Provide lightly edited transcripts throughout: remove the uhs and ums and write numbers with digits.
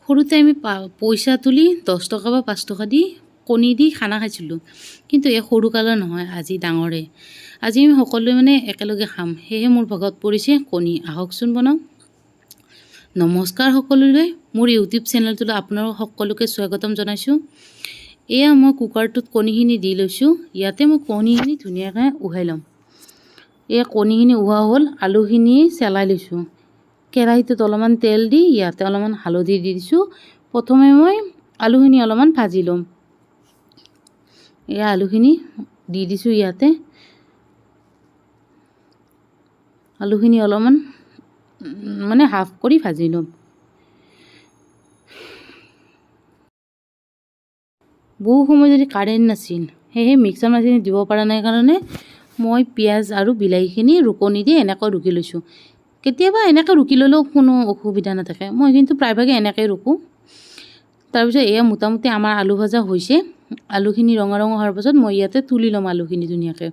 সৰুতে আমি পইচা তুলি 10 টকা বা 5 টকা দি কণী দি খানা খাইছিলোঁ, কিন্তু এই সৰু কালৰ নহয়, আজি ডাঙৰে। আজি আমি সকলোৱে মানে একেলগে খাম, সেয়েহে মোৰ ভগত পৰিছে কণী। আহকচোন বনাওঁ। নমস্কাৰ সকলোলৈ, মোৰ ইউটিউব চেনেলটোলৈ আপোনালোক সকলোকে স্বাগতম জনাইছোঁ। এয়া মই কুকাৰটোত কণীখিনি দি লৈছোঁ। ইয়াতে মই কণীখিনি ধুনীয়াকৈ উহাই ল'ম। এয়া কণীখিনি উহোৱা হ'ল, আলুখিনি চেলাই লৈছোঁ। কেৰাহীটোত অলপমান তেল দি ইয়াতে অলপমান হালধি দি দিছোঁ। প্ৰথমে মই আলুখিনি অলপমান ভাজি ল'ম। এয়া আলুখিনি দি দিছোঁ ইয়াতে। আলুখিনি অলপমান মানে হাফ কৰি ভাজি ল'ম। বহু সময় যদি কাৰেণ্ট নাছিল, সেয়েহে মিক্সাৰ মেচিনত দিব পৰা নাই কাৰণে মই পিঁয়াজ আৰু বিলাহীখিনি ৰুকনি দি এনেকৈ ৰুকি লৈছোঁ। কেতিয়াবা এনেকৈ ৰুকি ল'লেও কোনো অসুবিধা নাথাকে, মই কিন্তু প্ৰায়ভাগে এনেকৈ ৰুকোঁ। তাৰপিছত এয়া মোটামুটি আমাৰ আলু ভাজা হৈছে। আলুখিনি ৰঙা ৰঙা হোৱাৰ পাছত মই ইয়াতে তুলি ল'ম আলুখিনি ধুনীয়াকৈ।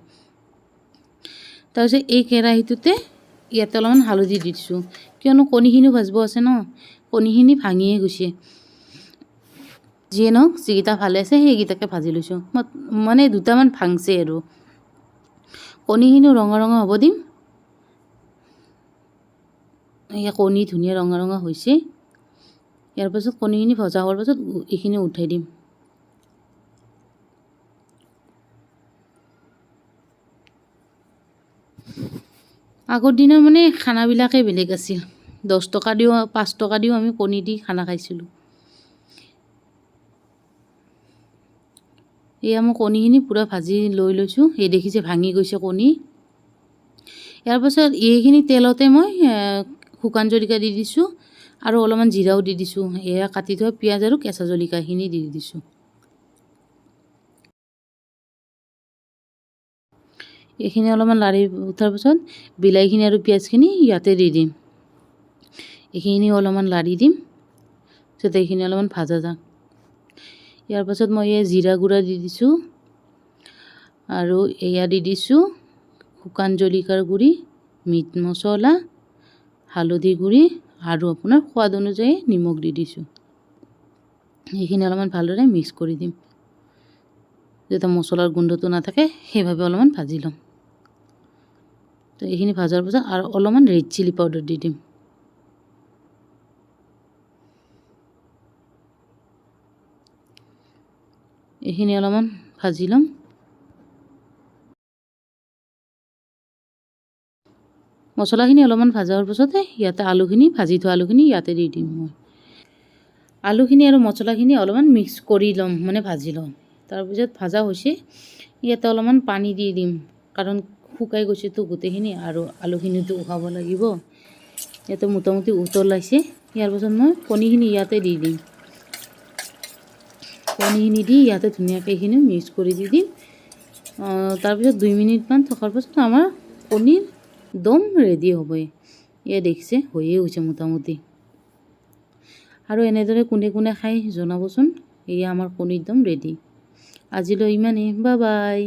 তাৰপিছত এই কেৰাহীটোতে ইয়াতে অলপমান হালধি দি দিছোঁ, কিয়নো কণীখিনিও ভাজিব আছে ন, কণীখিনি ভাঙিয়ে গৈছে। যিয়ে নহওক, যিকেইটা ভালে আছে সেইকেইটাকে ভাজি লৈছোঁ। মানে দুটামান ভাংছে আৰু। কণীখিনিও ৰঙা ৰঙা হ'ব দিম। এয়া কণী ধুনীয়া ৰঙা ৰঙা হৈছে। ইয়াৰ পাছত কণীখিনি ভজা হোৱাৰ পাছত এইখিনি উঠাই দিম। আগৰ দিনৰ মানে খানাবিলাকেই বেলেগ আছিল। 10 টকা দিও 5 টকা দিও আমি কণী দি খানা খাইছিলোঁ। এয়া মই কণীখিনি পূৰা ভাজি লৈ লৈছোঁ। এই দেখিছে ভাঙি গৈছে কণী। ইয়াৰ পাছত এইখিনি তেলতে মই শুকান জলকীয়া দি দিছোঁ আৰু অলপমান জিৰাও দি দিছোঁ। এয়া কাটি থোৱা পিঁয়াজ আৰু কেঁচা জলকীয়াখিনি দি দিছোঁ। এইখিনি অলপমান লাৰি উঠাৰ পাছত বিলাহীখিনি আৰু পিঁয়াজখিনি ইয়াতে দি দিম। এইখিনি অলপমান লাৰি দিম, যাতে এইখিনি অলপমান ভাজা যাওক। ইয়াৰ পাছত মই এই জিৰা গুড়া দি দিছোঁ আৰু এয়া দি দিছোঁ শুকান জলকীয়াৰ গুড়ি, মিট মছলা, হালধি গুড়ি আৰু আপোনাৰ সোৱাদ অনুযায়ী নিমখ দি দিছোঁ। এইখিনি অলপমান ভালদৰে মিক্স কৰি দিম, যাতে মছলাৰ গোন্ধটো নাথাকে, সেইভাৱে অলপমান ভাজি ল'ম। তো এইখিনি ভাজাৰ পাছত আৰু অলপমান ৰেড চিলি পাউডাৰ দি দিম। এইখিনি অলপমান ভাজি ল'ম। মছলাখিনি অলপমান ভাজা হোৱাৰ পাছতে ইয়াতে আলুখিনি ভাজি থোৱা আলুখিনি ইয়াতে দি দিম মই। আলুখিনি আৰু মছলাখিনি অলপমান মিক্স কৰি ল'ম, মানে ভাজি ল'ম। তাৰপিছত ভাজা হৈছে, ইয়াতে অলপমান পানী দি দিম, কাৰণ শুকাই গৈছেতো গোটেইখিনি আৰু আলুখিনিতো উহাব লাগিব। ইয়াতে মোটামুটি উতলাইছে। ইয়াৰ পাছত মই কণীখিনি ইয়াতে দি দিম। কণীখিনি দি ইয়াতে ধুনীয়াকৈ এইখিনি মিক্স কৰি দি দিম। তাৰপিছত 2 মিনিটমান থকাৰ পাছত আমাৰ কণীৰ দম ৰেডি হ'বই। এয়া দেখিছে হৈয়ে গৈছে মোটামুটি। আৰু এনেদৰে কোনে কোনে খাই জনাবচোন। এয়া আমাৰ কণীৰ দম ৰেডি। আজিলৈ ইমানেই, বাই বাই।